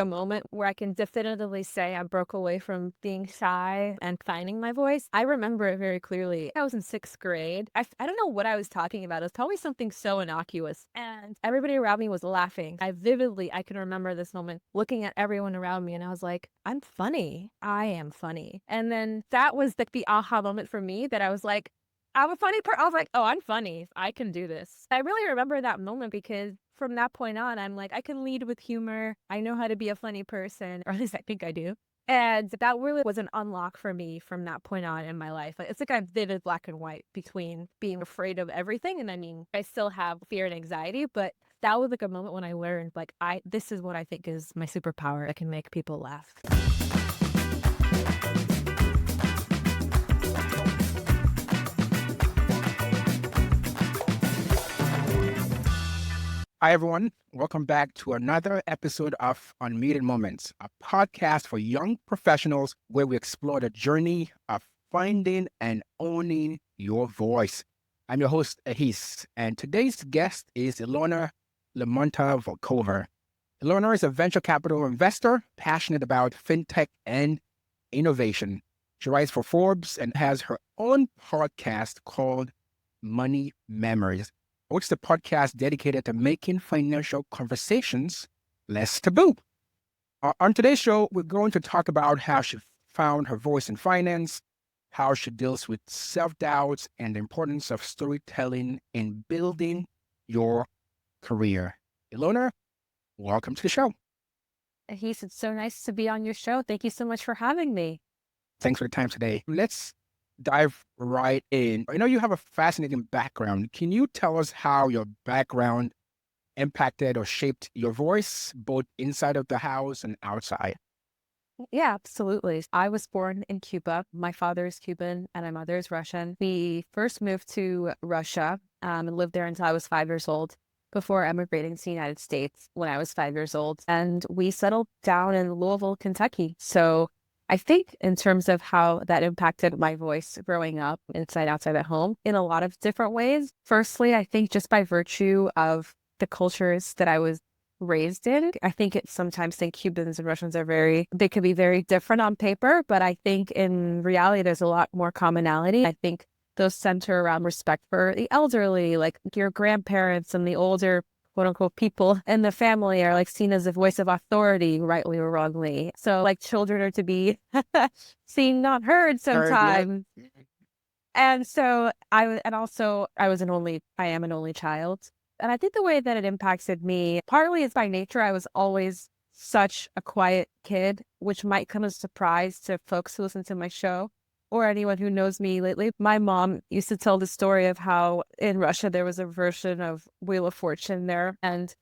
a moment where I can definitively say I broke away from being shy and finding my voice. I remember it very clearly. I was in sixth grade. I don't know what I was talking about. It was probably something so innocuous. And everybody around me was laughing. I can remember this moment looking at everyone around me and I was like, I'm funny. I am funny. And then that was the aha moment for me that I was like, I'm a funny person. I was like, oh, I'm funny. I can do this. I really remember that moment because from that point on, I'm like, I can lead with humor. I know how to be a funny person, or at least I think I do. And that really was an unlock for me from that point on in my life. Like, it's like a vivid black and white between being afraid of everything. And I mean, I still have fear and anxiety, but that was like a moment when I learned, like, this is what I think is my superpower. I can make people laugh. Hi, everyone. Welcome back to another episode of Unmuted Moments, a podcast for young professionals where we explore the journey of finding and owning your voice. I'm your host, Ahis, and today's guest is Ilona Limonta-Volkova. Ilona is a venture capital investor passionate about fintech and innovation. She writes for Forbes and has her own podcast called Money Memories, which is the podcast dedicated to making financial conversations less taboo. On today's show, we're going to talk about how she found her voice in finance, how she deals with self-doubts, and the importance of storytelling in building your career. Ilona, welcome to the show. Heath, it's so nice to be on your show. Thank you so much for having me. Thanks for the time today. Let's dive right in. I know you have a fascinating background. Can you tell us how your background impacted or shaped your voice, both inside of the house and outside? Yeah, absolutely. I was born in Cuba. My father is Cuban and my mother is Russian. We first moved to Russia and lived there until I was 5 years old before emigrating to the United States when I was 5 years old. And we settled down in Louisville, Kentucky. So I think in terms of how that impacted my voice growing up inside, outside at home in a lot of different ways. Firstly, I think just by virtue of the cultures that I was raised in. I sometimes think Cubans and Russians they could be very different on paper, but I think in reality, there's a lot more commonality. I think those center around respect for the elderly, like your grandparents and the older quote unquote people in the family are like seen as a voice of authority, rightly or wrongly. So like children are to be seen, not heard Yeah. sometimes. And so I am an only child. And I think the way that it impacted me, partly is by nature. I was always such a quiet kid, which might come as a surprise to folks who listen to my show or anyone who knows me lately. My mom used to tell the story of how in Russia there was a version of Wheel of Fortune there. And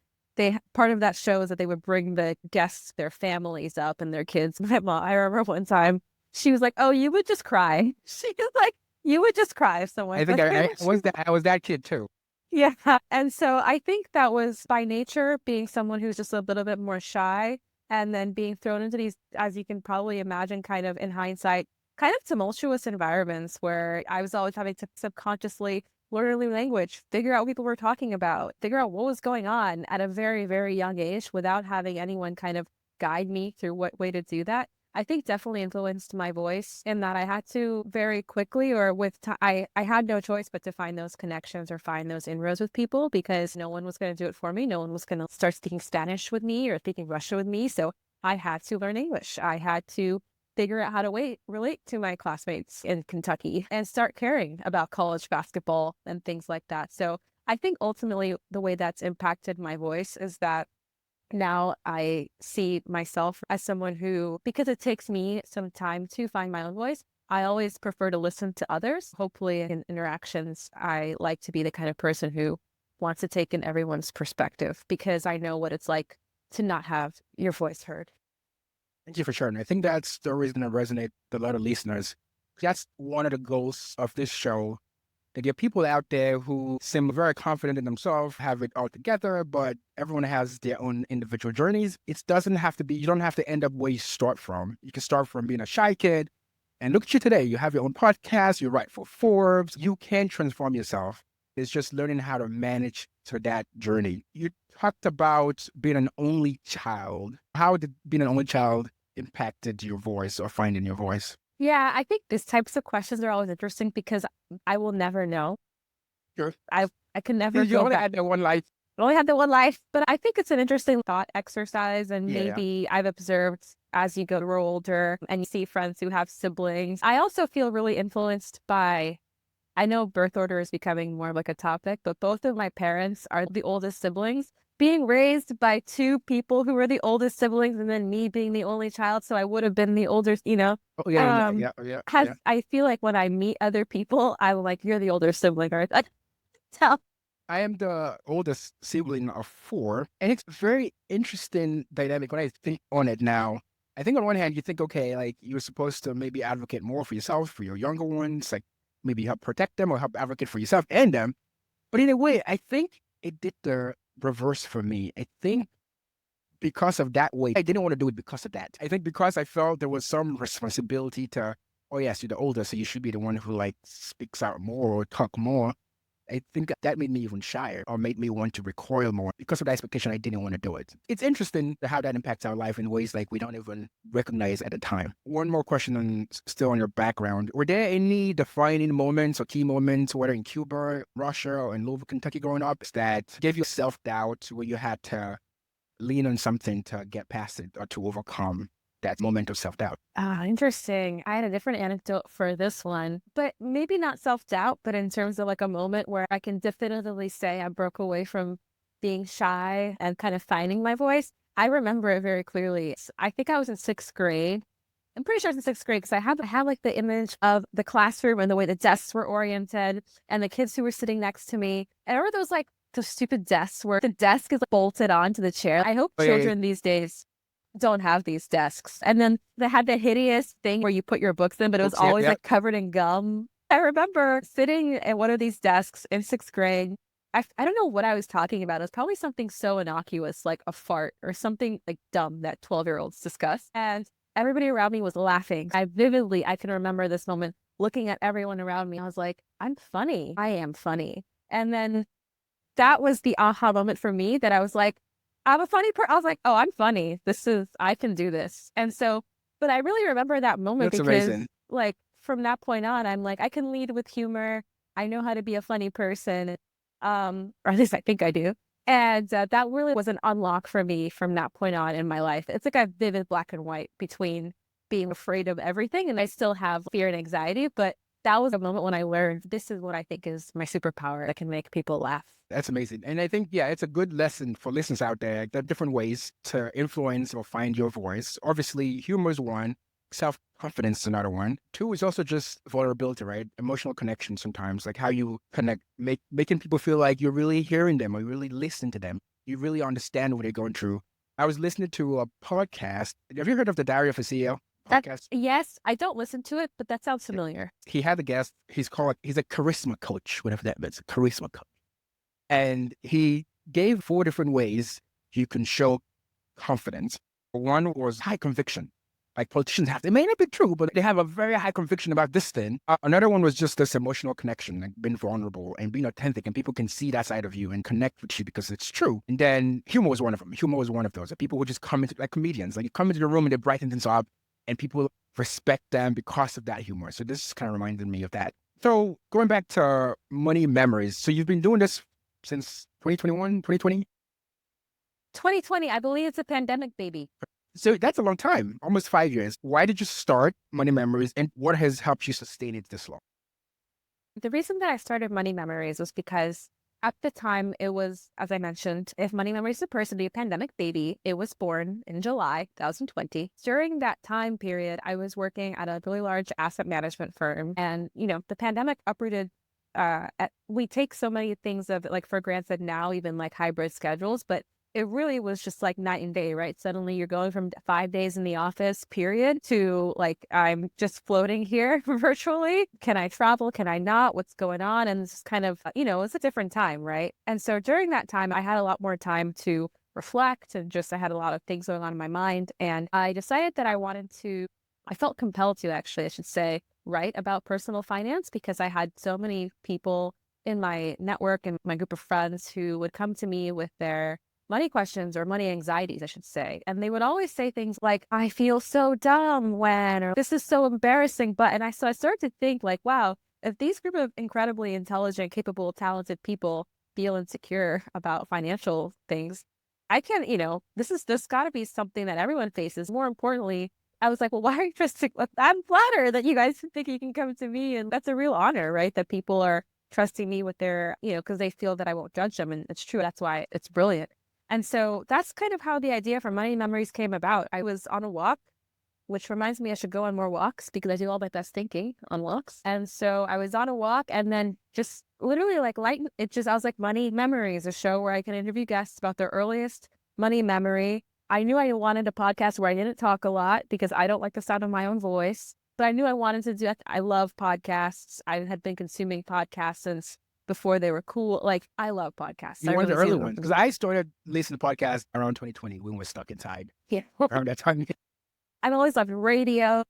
part of that show is that they would bring the guests, their families up and their kids. My mom, I remember one time, she was like, "Oh, you would just cry." She was like, you would just cry if someone I think said I was that kid too. yeah. And so I think that was by nature being someone who's just a little bit more shy and then being thrown into these, as you can probably imagine, kind of in hindsight, kind of tumultuous environments where I was always having to subconsciously learn a new language, figure out what people were talking about, figure out what was going on at a very, very young age without having anyone kind of guide me through what way to do that. I think definitely influenced my voice in that I had to very quickly or I had no choice but to find those connections or find those inroads with people because no one was going to do it for me. No one was going to start speaking Spanish with me or speaking Russian with me. So I had to learn English. I had to figure out how to relate to my classmates in Kentucky and start caring about college basketball and things like that. So I think ultimately the way that's impacted my voice is that now I see myself as someone who, because it takes me some time to find my own voice, I always prefer to listen to others. Hopefully in interactions, I like to be the kind of person who wants to take in everyone's perspective because I know what it's like to not have your voice heard. Thank you for sharing. I think that story is going to resonate with a lot of listeners. That's one of the goals of this show. There are people out there who seem very confident in themselves, have it all together, but everyone has their own individual journeys. It doesn't have to be, you don't have to end up where you start from. You can start from being a shy kid. And look at you today. You have your own podcast, you write for Forbes, you can transform yourself. It's just learning how to manage to that journey. You talked about being an only child. How did being an only child impacted your voice or finding your voice? Yeah, I think these types of questions are always interesting because I will never know. Sure. I can never You go only back. had that one life. I only had the one life, but I think it's an interesting thought exercise. And Yeah. maybe I've observed as you grow older and you see friends who have siblings. I also feel really influenced by, I know birth order is becoming more of like a topic, but both of my parents are the oldest siblings. Being raised by two people who were the oldest siblings and then me being the only child, so I would have been the older, Oh, yeah, yeah, yeah, yeah, has yeah. I feel like when I meet other people, I'm like, you're the older sibling, or I tell. I am the oldest sibling of four, and it's a very interesting dynamic when I think on it now. I think on one hand, you think, okay, like you're supposed to maybe advocate more for yourself, for your younger ones, like maybe help protect them or help advocate for yourself and them. But in a way, I think it did the reverse for me. I think because of that way, I didn't want to do it because of that. I think because I felt there was some responsibility to, oh yes, you're the older, so you should be the one who like speaks out more or talk more. I think that made me even shyer or made me want to recoil more. Because of the expectation, I didn't want to do it. It's interesting how that impacts our life in ways like we don't even recognize at the time. One more question still on your background. Were there any defining moments or key moments, whether in Cuba, Russia, or in Louisville, Kentucky growing up, that gave you self-doubt where you had to lean on something to get past it or to overcome that moment of self-doubt? Ah, interesting. I had a different anecdote for this one, but maybe not self-doubt, but in terms of like a moment where I can definitively say I broke away from being shy and kind of finding my voice. I remember it very clearly. I think I was in sixth grade. I'm pretty sure it's in sixth grade because I have like the image of the classroom and the way the desks were oriented and the kids who were sitting next to me. And I remember those like those stupid desks where the desk is like, bolted onto the chair. I hope Oh, yeah, yeah. children these days don't have these desks. And then they had the hideous thing where you put your books in, but it was Books, yeah, always yeah. like covered in gum. I remember sitting at one of these desks in sixth grade. I don't know what I was talking about. It was probably something so innocuous like a fart or something like dumb that 12-year-olds discuss. And everybody around me was laughing. I can remember this moment looking at everyone around me. I was like, I'm funny. I am funny. And then that was the aha moment for me that I was like, I'm a funny person. I was like, oh, I'm funny. I can do this. And so, but I really remember that moment That's because amazing. like from that point on, I'm like, I can lead with humor. I know how to be a funny person. Or at least I think I do. And that really was an unlock for me from that point on in my life. It's like a vivid black and white between being afraid of everything and I still have fear and anxiety, but that was a moment when I learned this is what I think is my superpower that can make people laugh. That's amazing. And I think, yeah, it's a good lesson for listeners out there. There are different ways to influence or find your voice. Obviously, humor is one, self confidence is another one. Two is also just vulnerability, right? Emotional connection sometimes, like how you connect, making people feel like you're really hearing them or you really listen to them. You really understand what they're going through. I was listening to a podcast. Have you heard of the Diary of a CEO That podcast? yes, I don't listen to it, but that sounds familiar. He had a guest. He's a charisma coach, whatever that means, a charisma coach. And he gave four different ways you can show confidence. One was high conviction. Like politicians have, it may not be true, but they have a very high conviction about this thing. Another one was just this emotional connection, like being vulnerable and being authentic, and people can see that side of you and connect with you because it's true. And then humor was one of them. Humor was one of those. Like people would just come into, like comedians, like you come into the room and they brighten things up, and people respect them because of that humor. So this kind of reminded me of that. So going back to money memories. So you've been doing this since 2021, 2020? 2020, I believe it's a pandemic baby. So that's a long time, almost 5 years. Why did you start Money Memories and what has helped you sustain it this long? The reason that I started Money Memories was because at the time it was, as I mentioned, if Money Memories is supposed to be a pandemic baby, it was born in July 2020. During that time period, I was working at a really large asset management firm. And, the pandemic uprooted we take so many things of like for granted now, even like hybrid schedules, but it really was just like night and day, right? Suddenly you're going from 5 days in the office, period, to like, I'm just floating here virtually. Can I travel? Can I not? What's going on? And it's just kind of, it's a different time, right? And so during that time, I had a lot more time to reflect and just, I had a lot of things going on in my mind. And I decided that I felt compelled to actually, I should say, write about personal finance because I had so many people in my network and my group of friends who would come to me with their money questions or money anxieties, I should say. And they would always say things like, I feel so dumb when, or this is so embarrassing. So I started to think like, wow, if these group of incredibly intelligent, capable, talented people feel insecure about financial things, I can, there's got to be something that everyone faces. More importantly, I was like, well, why are you trusting? I'm flattered that you guys think you can come to me. And that's a real honor, right? That people are trusting me with their, because they feel that I won't judge them. And it's true. That's why it's brilliant. And so that's kind of how the idea for Money Memories came about. I was on a walk, which reminds me I should go on more walks because I do all my best thinking on walks. And so I was on a walk and then just literally I was like, Money Memories, a show where I can interview guests about their earliest money memory. I knew I wanted a podcast where I didn't talk a lot because I don't like the sound of my own voice, but I knew I wanted to do that. I love podcasts. I had been consuming podcasts since before they were cool. Like, I love podcasts. You're I one of the really early do. ones because I started listening to podcasts around 2020 when we were stuck inside. Yeah. Around that time. I've always loved radio.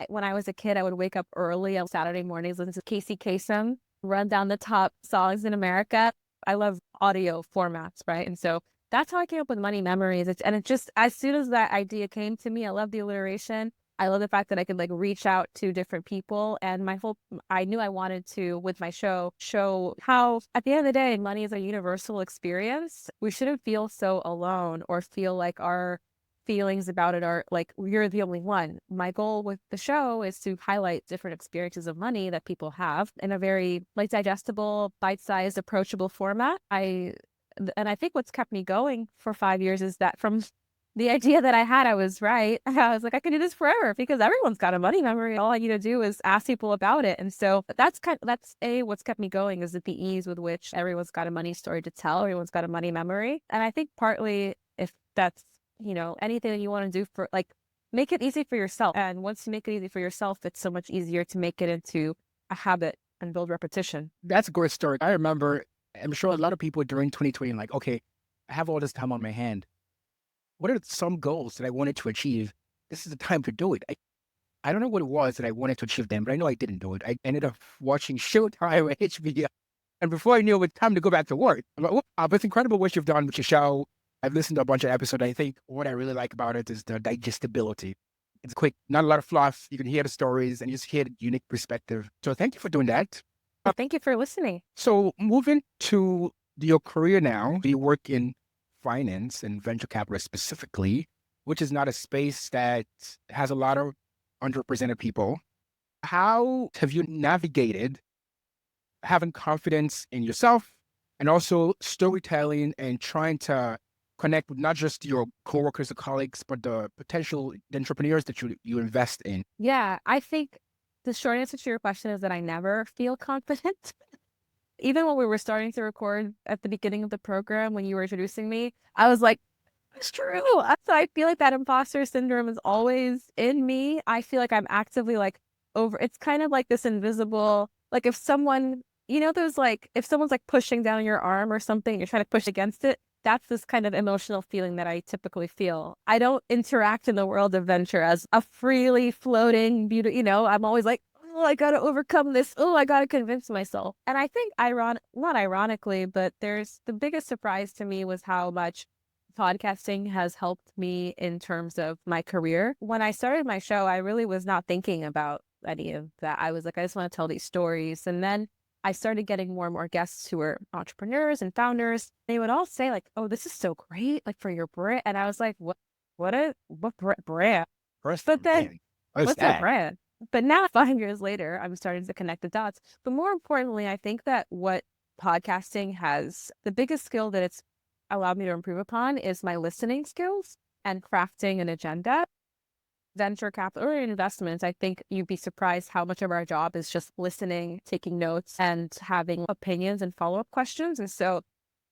When I was a kid, I would wake up early on Saturday mornings, listen to Casey Kasem, run down the top songs in America. I love audio formats, right? And so that's how I came up with Money Memories. It just, as soon as that idea came to me, I love the alliteration. I love the fact that I could like reach out to different people. And I knew I wanted to, with my show how at the end of the day, money is a universal experience. We shouldn't feel so alone or feel like our feelings about it are like, you're the only one. My goal with the show is to highlight different experiences of money that people have in a very like digestible, bite-sized, approachable format. I think what's kept me going for 5 years is that from the idea that I had, I was right. I was like, I can do this forever because everyone's got a money memory. All I need to do is ask people about it. And so that's what's kept me going is that the ease with which everyone's got a money story to tell, everyone's got a money memory. And I think partly if that's, anything that you want to do for like, make it easy for yourself. And once you make it easy for yourself, it's so much easier to make it into a habit and build repetition. That's a great story. I remember, I'm sure a lot of people during 2020 like, okay, I have all this time on my hand. What are some goals that I wanted to achieve? This is the time to do it. I don't know what it was that I wanted to achieve then, but I know I didn't do it. I ended up watching Showtime at HBO. And before I knew it was time to go back to work, I'm like, but it's incredible what you've done with your show. I've listened to a bunch of episodes. I think what I really like about it is the digestibility. It's quick, not a lot of fluff. You can hear the stories and you just hear the unique perspective. So thank you for doing that. Well, thank you for listening. So moving to your career now, you work in finance and venture capital specifically, which is not a space that has a lot of underrepresented people. How have you navigated having confidence in yourself and also storytelling and trying to connect with not just your coworkers or colleagues, but the potential entrepreneurs that you invest in? Yeah, I think the short answer to your question is that I never feel confident. Even when we were starting to record at the beginning of the program, when you were introducing me, I was like, it's true. So I feel like that imposter syndrome is always in me. I feel like I'm actively like it's kind of like this invisible, like if someone, there's like, if someone's like pushing down your arm or something, you're trying to push against it. That's this kind of emotional feeling that I typically feel. I don't interact in the world of venture as a freely floating beauty. I'm always like, oh, I got to overcome this. Oh, I got to convince myself. And I think not ironically, but there's the biggest surprise to me was how much podcasting has helped me in terms of my career. When I started my show, I really was not thinking about any of that. I was like, I just want to tell these stories. And then I started getting more and more guests who were entrepreneurs and founders. They would all say like, oh, this is so great, like for your brand. And I was like, what brand? But then what's that brand? But now 5 years later, I'm starting to connect the dots. But more importantly, I think that what podcasting has, the biggest skill that it's allowed me to improve upon is my listening skills and crafting an agenda. Venture capital or investments, I think you'd be surprised how much of our job is just listening, taking notes, and having opinions and follow-up questions. And so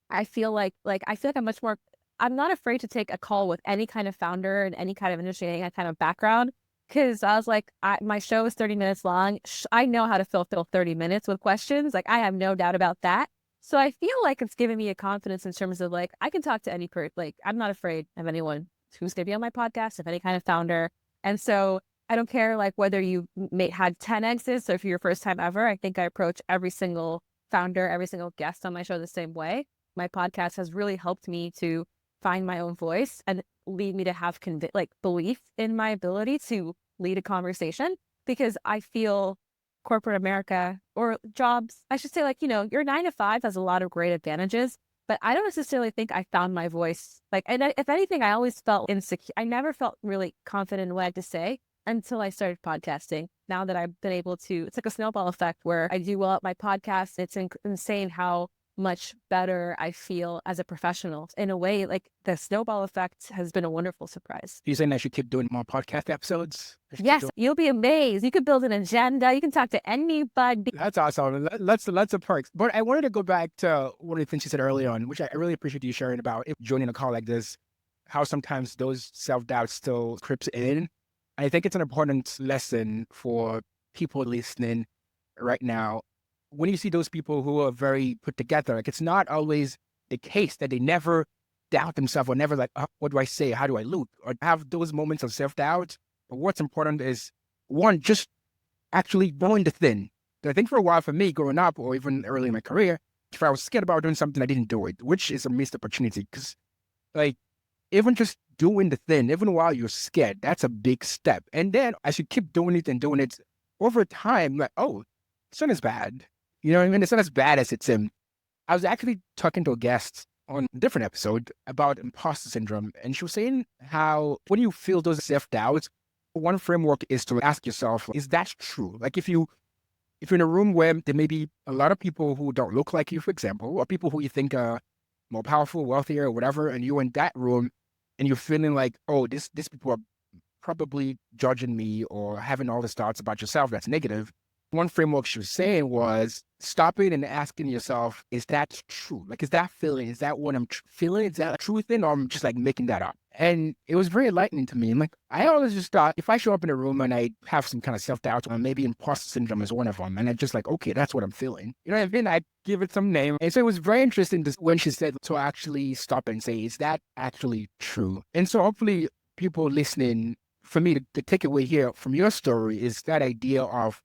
I feel like I'm not afraid to take a call with any kind of founder and any kind of industry, any kind of background. Because I was like, my show is 30 minutes long. I know how to fill 30 minutes with questions. Like, I have no doubt about that. So I feel like it's given me a confidence in terms of like, I can talk to any person. Like, I'm not afraid of anyone who's going to be on my podcast, of any kind of founder. And so I don't care like whether you had 10 exits or if you're your first time ever. I think I approach every single founder, every single guest on my show the same way. My podcast has really helped me to find my own voice and lead me to have belief in my ability to lead a conversation, because I feel corporate America, or jobs, I should say, like, your 9 to 5 has a lot of great advantages, but I don't necessarily think I found my voice. If anything, I always felt insecure. I never felt really confident in what I had to say until I started podcasting. Now that I've been able to, it's like a snowball effect where I do well at my podcast. It's insane how much better I feel as a professional. In a way, like, the snowball effect has been a wonderful surprise. You're saying I should keep doing more podcast episodes? Yes, you'll be amazed. You could build an agenda. You can talk to anybody. That's awesome. Lots of perks. But I wanted to go back to one of the things you said earlier on, which I really appreciate you sharing about if joining a call like this, how sometimes those self-doubts still creeps in. I think it's an important lesson for people listening right now. When you see those people who are very put together, like, it's not always the case that they never doubt themselves, or never like, what do I say? How do I look? Or have those moments of self-doubt. But what's important is, one, just actually going the thing. I think for a while, for me, growing up, or even early in my career, if I was scared about doing something, I didn't do it, which is a missed opportunity. Because, like, even just doing the thing, even while you're scared, that's a big step. And then as you keep doing it over time, like, oh, it's not as bad. You know what I mean? It's not as bad as it seemed. I was actually talking to a guest on a different episode about imposter syndrome, and she was saying how when you feel those self-doubts, one framework is to ask yourself, is that true? Like, if you're in a room where there may be a lot of people who don't look like you, for example, or people who you think are more powerful, wealthier, or whatever, and you're in that room and you're feeling like, oh, these people are probably judging me or having all these thoughts about yourself that's negative. One framework she was saying was stopping and asking yourself, is that true? Like, is that feeling, is that what I'm feeling? Is that a true thing, or I'm just like making that up? And it was very enlightening to me. And like, I always just thought, if I show up in a room and I have some kind of self-doubt, or maybe imposter syndrome is one of them, and I'm just like, okay, that's what I'm feeling. You know what I mean? I give it some name. And so it was very interesting when she said to actually stop and say, is that actually true? And so hopefully people listening, for me, the takeaway here from your story is that idea of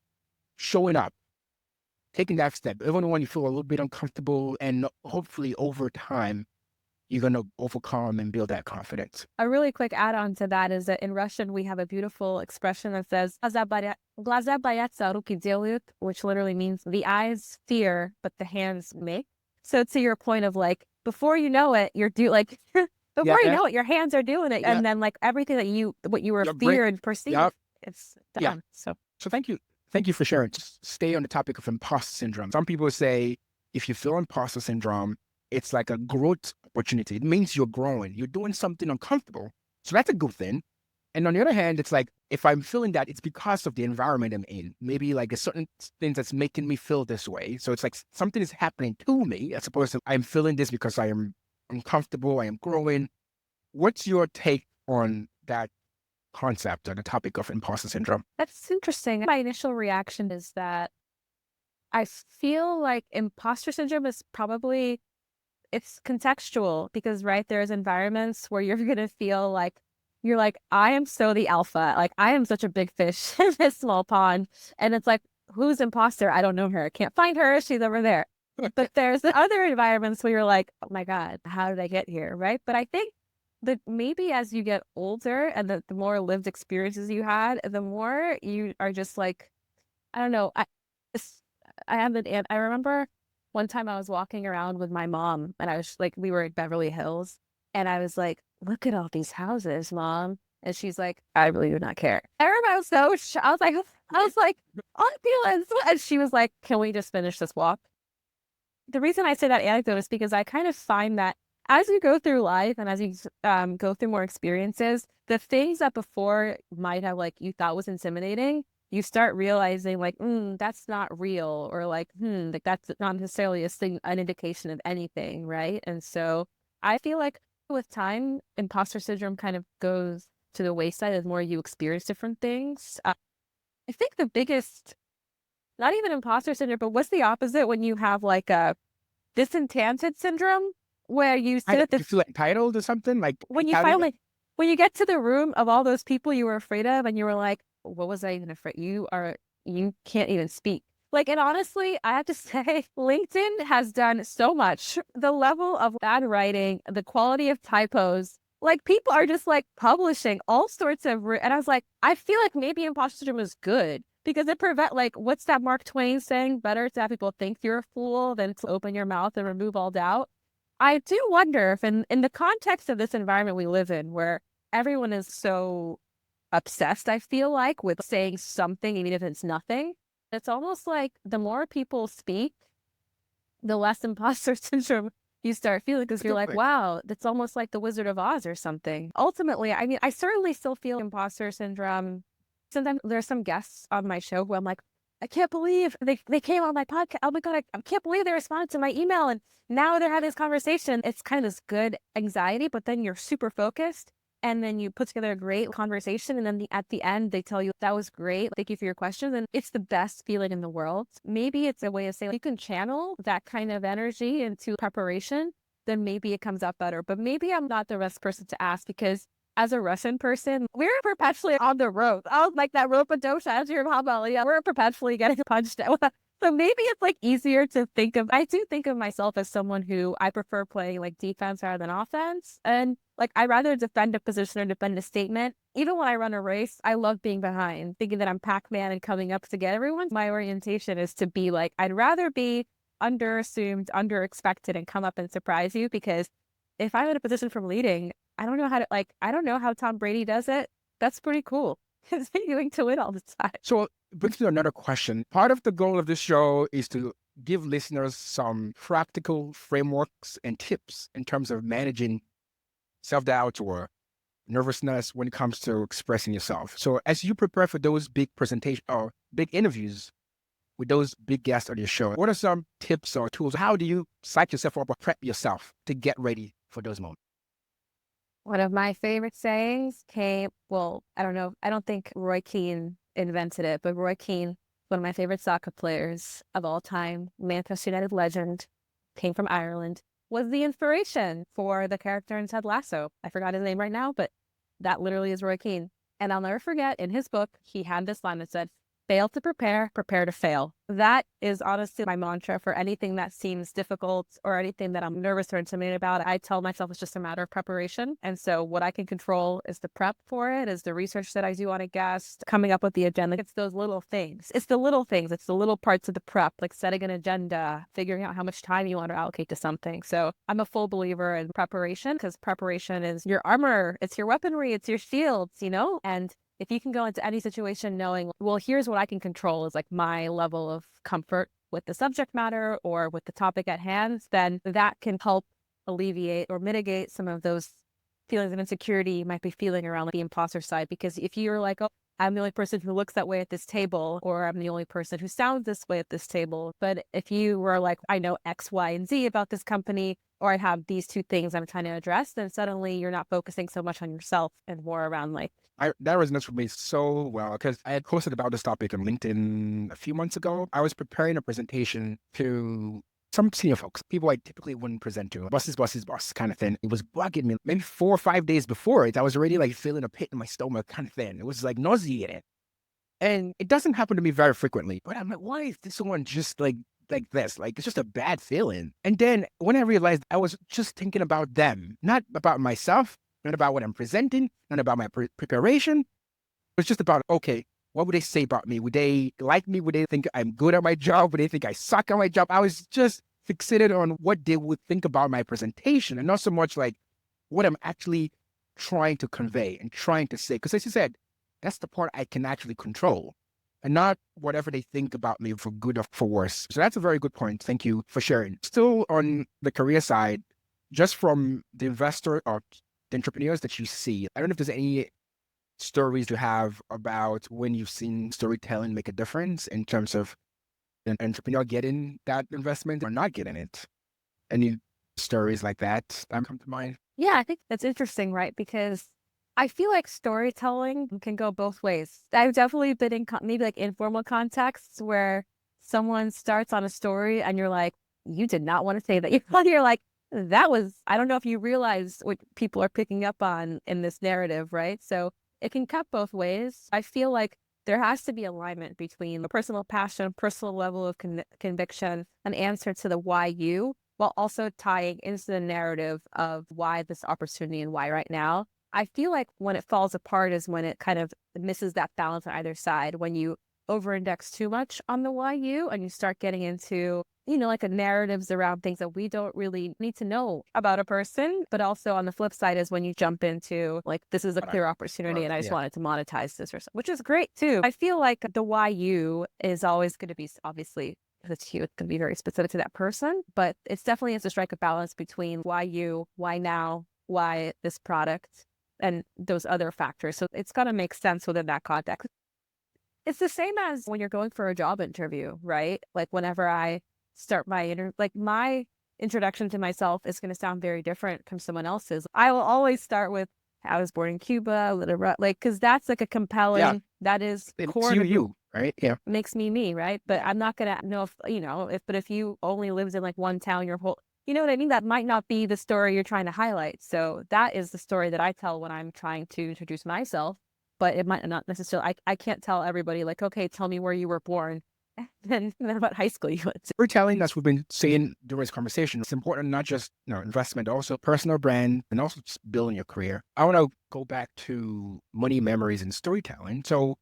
showing up, taking that step, even when you feel a little bit uncomfortable, and hopefully over time, you're going to overcome and build that confidence. A really quick add-on to that is that in Russian, we have a beautiful expression that says, "Глаза боятся, руки делают," which literally means the eyes fear, but the hands make. So to your point of like, before you know it, before you know it, your hands are doing it. And then like everything what you were feared, perceived, it's done. Yeah. So thank you. Thank you for sharing. Just stay on the topic of imposter syndrome. Some people say if you feel imposter syndrome, it's like a growth opportunity. It means you're growing. You're doing something uncomfortable. So that's a good thing. And on the other hand, it's like, if I'm feeling that, it's because of the environment I'm in. Maybe like a certain thing that's making me feel this way. So it's like something is happening to me, as opposed to I'm feeling this because I am uncomfortable, I am growing. What's your take on that concept, on the topic of imposter syndrome? That's interesting. My initial reaction is that I feel like imposter syndrome is probably, it's contextual, because there's environments where you're going to feel like, you're like, I am so the alpha. Like, I am such a big fish in this small pond. And it's like, who's imposter? I don't know her. I can't find her. She's over there. But there's other environments where you're like, oh my God, how did I get here? Right. But I think that maybe as you get older and the more lived experiences you had, the more you are just like, I don't know. I remember one time I was walking around with my mom, and I was like, we were in Beverly Hills, and I was like, look at all these houses, Mom. And she's like, I really do not care. I remember I was I was like, opulence. And she was like, can we just finish this walk? The reason I say that anecdote is because I kind of find that as you go through life and as you go through more experiences, the things that before might have like you thought was intimidating, you start realizing like, that's not real, or like, like that's not necessarily an indication of anything, right? And so I feel like with time, imposter syndrome kind of goes to the wayside as more you experience different things. I think the biggest, not even imposter syndrome, but what's the opposite when you have like a disenchanted syndrome, where you sit at the, you feel like entitled or something, like when you when you get to the room of all those people you were afraid of, and you were like, what was I even afraid? You can't even speak. Like, and honestly, I have to say, LinkedIn has done so much. The level of bad writing, the quality of typos, like people are just like publishing all sorts of, and I was like, I feel like maybe imposter syndrome is good because it prevent like, what's that Mark Twain saying? Better to have people think you're a fool than to open your mouth and remove all doubt. I do wonder if in the context of this environment we live in, where everyone is so obsessed, I feel like, with saying something, even if it's nothing. It's almost like the more people speak, the less imposter syndrome you start feeling because That's a you're good like, point. wow, that's almost like the Wizard of Oz or something. Ultimately, I mean, I certainly still feel imposter syndrome. Sometimes there's some guests on my show who I'm like, I can't believe they came on my podcast. Oh my God, I can't believe they responded to my email. And now they're having this conversation. It's kind of this good anxiety, but then you're super focused and then you put together a great conversation. And then at the end, they tell you that was great. Thank you for your questions. And it's the best feeling in the world. Maybe it's a way of saying you can channel that kind of energy into preparation, then maybe it comes out better. But maybe I'm not the best person to ask because as a Russian person, we're perpetually on the road. Oh, like that rope a dough, as your mama. Yeah, we're perpetually getting punched out. So maybe it's like easier to think of. I do think of myself as someone who I prefer playing like defense rather than offense. And like I rather defend a position or defend a statement. Even when I run a race, I love being behind, thinking that I'm Pac-Man and coming up to get everyone. My orientation is to be like, I'd rather be underassumed, underexpected, and come up and surprise you because if I'm in a position from leading, I don't know how Tom Brady does it. That's pretty cool. Continuing to win all the time. So it brings me to another question. Part of the goal of this show is to give listeners some practical frameworks and tips in terms of managing self-doubt or nervousness when it comes to expressing yourself. So as you prepare for those big presentation or big interviews with those big guests on your show, what are some tips or tools? How do you psych yourself up or prep yourself to get ready for those moments? One of my favorite sayings well, I don't know. I don't think Roy Keane invented it, but Roy Keane, one of my favorite soccer players of all time, Manchester United legend, came from Ireland, was the inspiration for the character in Ted Lasso. I forgot his name right now, but that literally is Roy Keane. And I'll never forget in his book, he had this line that said, fail to prepare, prepare to fail. That is honestly my mantra for anything that seems difficult or anything that I'm nervous or intimidated about. I tell myself it's just a matter of preparation. And so what I can control is the prep for it, is the research that I do on a guest, coming up with the agenda. It's those little things. It's the little things. It's the little parts of the prep, like setting an agenda, figuring out how much time you want to allocate to something. So I'm a full believer in preparation because preparation is your armor. It's your weaponry. It's your shields, and if you can go into any situation knowing, well, here's what I can control is like my level of comfort with the subject matter or with the topic at hand, then that can help alleviate or mitigate some of those feelings of insecurity you might be feeling around like, the imposter side. Because if you're like, oh, I'm the only person who looks that way at this table, or I'm the only person who sounds this way at this table. But if you were like, I know X, Y, and Z about this company, or I have these two things I'm trying to address, then suddenly you're not focusing so much on yourself and more around like, That resonates with me so well because I had posted about this topic on LinkedIn a few months ago. I was preparing a presentation to some senior folks, people I typically wouldn't present to, boss's boss kind of thing. It was bugging me. Maybe 4 or 5 days before it, I was already like feeling a pit in my stomach kind of thing. It was like nauseating. And it doesn't happen to me very frequently, but I'm like, why is this one just like this? Like, it's just a bad feeling. And then when I realized I was just thinking about them, not about myself, not about what I'm presenting, not about my preparation. It was just about, okay, what would they say about me? Would they like me? Would they think I'm good at my job? Would they think I suck at my job? I was just fixated on what they would think about my presentation and not so much like what I'm actually trying to convey and trying to say. Because as you said, that's the part I can actually control and not whatever they think about me for good or for worse. So that's a very good point. Thank you for sharing. Still on the career side, just from the investor or the entrepreneurs that you see, I don't know if there's any stories you have about when you've seen storytelling make a difference in terms of an entrepreneur getting that investment or not getting it. Any stories like that come to mind? yeah, I think that's interesting, right? Because I feel like storytelling can go both ways. I've definitely been in maybe like informal contexts where someone starts on a story and you're like, you did not want to say that. You're like, I don't know if you realize what people are picking up on in this narrative, right? So it can cut both ways. I feel like there has to be alignment between the personal passion, personal level of conviction, an answer to the why you, while also tying into the narrative of why this opportunity and why right now. I feel like when it falls apart is when it kind of misses that balance on either side, when you over-index too much on the why you and you start getting into, like a narratives around things that we don't really need to know about a person. But also on the flip side is when you jump into like, this is a But I- clear opportunity and I just yeah. wanted to monetize this or something, which is great too. I feel like the why you is always going to be obviously, because it's you, it's going to be very specific to that person, but it's definitely has to strike a balance between why you, why now, why this product, and those other factors. So it's got to make sense within that context. It's the same as when you're going for a job interview, right? Like whenever I start my introduction to myself is going to sound very different from someone else's. I will always start with, I was born in Cuba, like, because that's like a Yeah. compelling, that is It's core to you, right? Yeah. makes me me, right? But I'm not going to know but if you only lived in like one town your whole, you know what I mean? That might not be the story you're trying to highlight. So that is the story that I tell when I'm trying to introduce myself, but it might not necessarily, I can't tell everybody like, okay, tell me where you were born and then what high school you went to. Storytelling, as we've been saying during this conversation, it's important, not just investment, also personal brand, and also just building your career. I want to go back to money memories and storytelling. So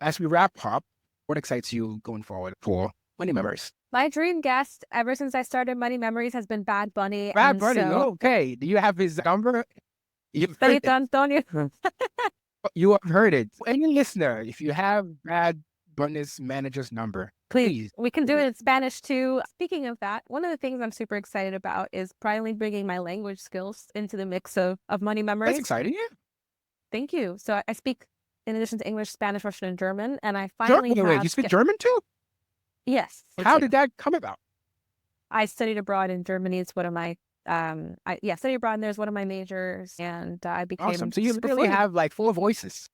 as we wrap up, what excites you going forward for money memories? My dream guest ever since I started Money Memories has been Bad Bunny. Bad And Bunny, so, okay. Do you have his number? You've heard Benito it. Antonio, You have heard it. Any listener, if you have Bad Bunny's manager's number, please, please. we can do it in Spanish too. Speaking of that, one of the things I'm super excited about is finally bringing my language skills into the mix of Money That's Memories. exciting. Yeah. Thank you. So I speak, in addition to English, Spanish, Russian, and German, and I finally German, wait, you have, speak German too? yes, I How do. did that come about? I studied abroad in Germany. It's one of my, studied abroad, and there's one of my majors, and I Awesome. became So you super literally fluent. have like four voices.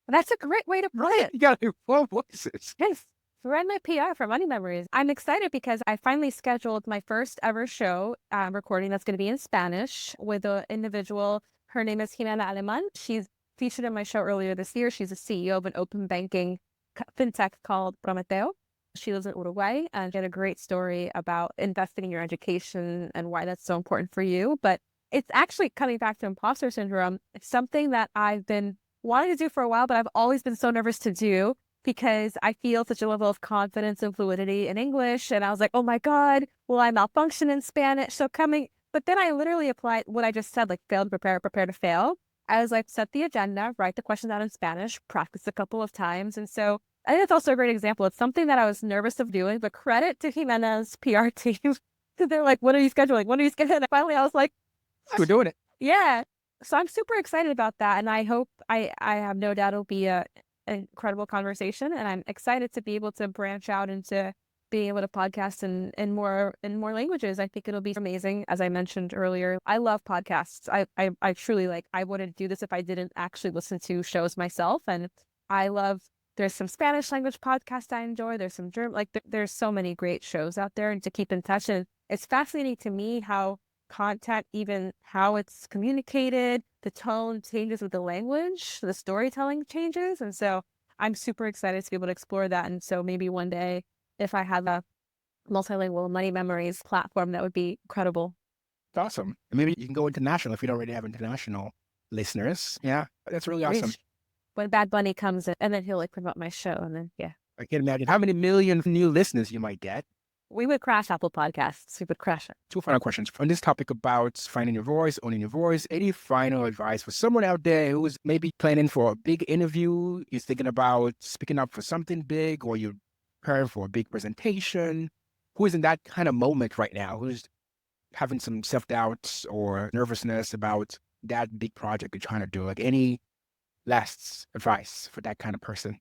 That's a great way to put it. You got four voices. Yes. Ran my PR for Money Memories. I'm excited because I finally scheduled my first ever show recording that's going to be in Spanish with an individual. Her name is Ilona Limonta-Volkova. She's featured in my show earlier this year. She's a CEO of an open banking fintech called Prometeo. She lives in Uruguay and she had a great story about investing in your education and why that's so important for you. But it's actually coming back to imposter syndrome. It's something that I've been wanting to do for a while, but I've always been so nervous to do because I feel such a level of confidence and fluidity in English. And I was like, oh my God, will I malfunction in Spanish? But then I literally applied what I just said, like fail to prepare, prepare to fail. I was like, set the agenda, write the questions out in Spanish, practice a couple of times. And so I think it's also a great example. It's something that I was nervous of doing, but credit to Jimena's PR team. They're like, when are you scheduling? When are you scheduling? And finally, I was like, We're doing it. yeah. So I'm super excited about that. And I hope I have no doubt it'll be an incredible conversation. And I'm excited to be able to branch out into being able to podcast in more languages. I think it'll be amazing. As I mentioned earlier, I love podcasts. I truly I wouldn't do this if I didn't actually listen to shows myself. And I love, there's some Spanish language podcasts I enjoy. There's some German, there's so many great shows out there and to keep in touch. And it's fascinating to me how content, even how it's communicated, the tone changes with the language, the storytelling changes. And so I'm super excited to be able to explore that. And so maybe one day, if I have a multilingual Money Memories platform, that would be incredible. It's awesome. And maybe you can go international if you don't already have international listeners. Yeah, that's really awesome. When Bad Bunny comes in, and then he'll promote my show. And then, yeah. I can't imagine how many million new listeners you might get. We would crash Apple Podcasts. We would crash it. Two final questions on this topic about finding your voice, owning your voice. Any final advice for someone out there who is maybe planning for a big interview, is thinking about speaking up for something big, or you're preparing for a big presentation, who is in that kind of moment right now, who's having some self-doubt or nervousness about that big project you're trying to do? Like, any last advice for that kind of person?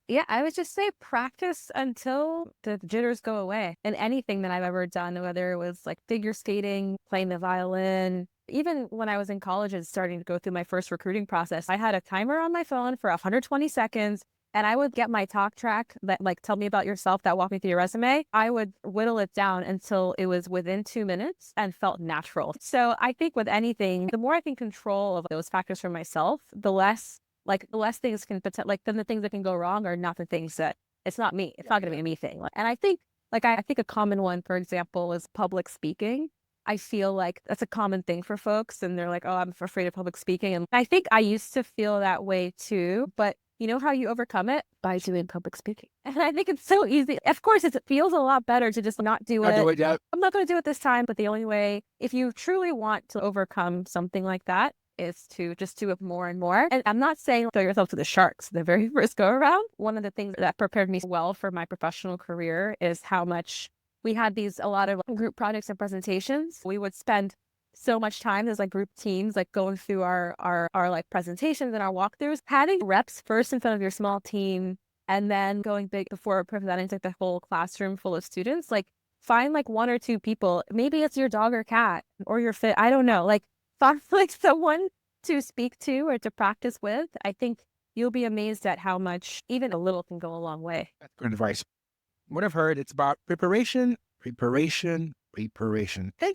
Yeah, I would just say practice until the jitters go away. In anything that I've ever done, whether it was like figure skating, playing the violin, even when I was in college and starting to go through my first recruiting process, I had a timer on my phone for 120 seconds. And I would get my talk track that tell me about yourself, that walk me through your resume. I would whittle it down until it was within 2 minutes and felt natural. So I think with anything, the more I can control of those factors for myself, the less Like the less things can like then the things that can go wrong are not the things that it's not me. It's not going to be a me thing. And I think I think a common one, for example, is public speaking. I feel like that's a common thing for folks and they're like, oh, I'm afraid of public speaking. And I think I used to feel that way too, but you know how you overcome it? By doing public speaking. And I think it's so easy. Of course, it feels a lot better to just not do Not it. do it yet. I'm not going to do it this time, but the only way, if you truly want to overcome something like that, is to just do it more and more. And I'm not saying throw yourself to the sharks the very first go around. One of the things that prepared me well for my professional career is how much we had a lot of group projects and presentations. We would spend so much time as like group teams, like going through our like presentations and our walkthroughs, having reps first in front of your small team and then going big before presenting to like the whole classroom full of students. Like find like one or two people, maybe it's your dog or cat or your fit. I don't know. Like find like someone to speak to or to practice with. I think you'll be amazed at how much even a little can go a long way. That's good advice. What I've heard, it's about preparation, and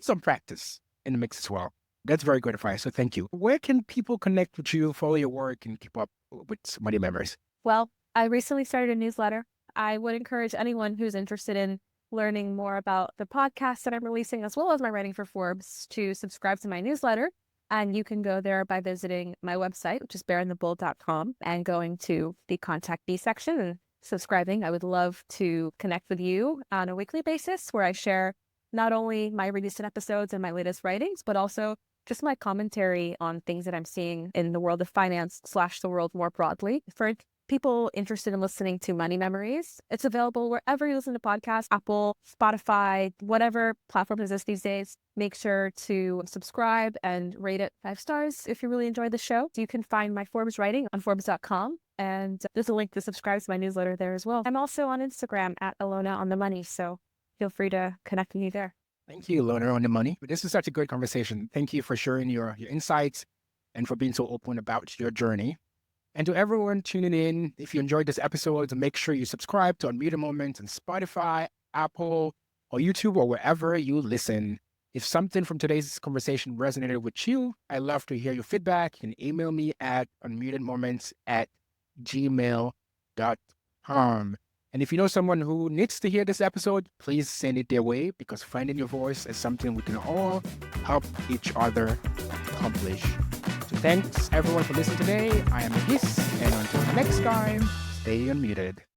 some practice in the mix as well. That's very good advice. So thank you. Where can people connect with you, follow your work, and keep up with Money Members? Well, I recently started a newsletter. I would encourage anyone who's interested in learning more about the podcast that I'm releasing, as well as my writing for Forbes, to subscribe to my newsletter. And you can go there by visiting my website, which is bearinthebull.com, and going to the Contact Me section and subscribing. I would love to connect with you on a weekly basis where I share not only my recent episodes and my latest writings, but also just my commentary on things that I'm seeing in the world of finance / the world more broadly. For people interested in listening to Money Memories, it's available wherever you listen to podcasts, Apple, Spotify, whatever platform exists these days. Make sure to subscribe and rate it 5 stars if you really enjoyed the show. You can find my Forbes writing on Forbes.com. And there's a link to subscribe to my newsletter there as well. I'm also on Instagram at Ilona on the Money, so feel free to connect with me there. Thank you, Ilona on the Money. This is such a good conversation. Thank you for sharing your insights and for being so open about your journey. And to everyone tuning in, if you enjoyed this episode, make sure you subscribe to Unmuted Moments on Spotify, Apple, or YouTube, or wherever you listen. If something from today's conversation resonated with you, I'd love to hear your feedback. You can email me at unmutedmoments@gmail.com. And if you know someone who needs to hear this episode, please send it their way, because finding your voice is something we can all help each other accomplish. So thanks everyone for listening today. I am Agis, and until next time, stay unmuted.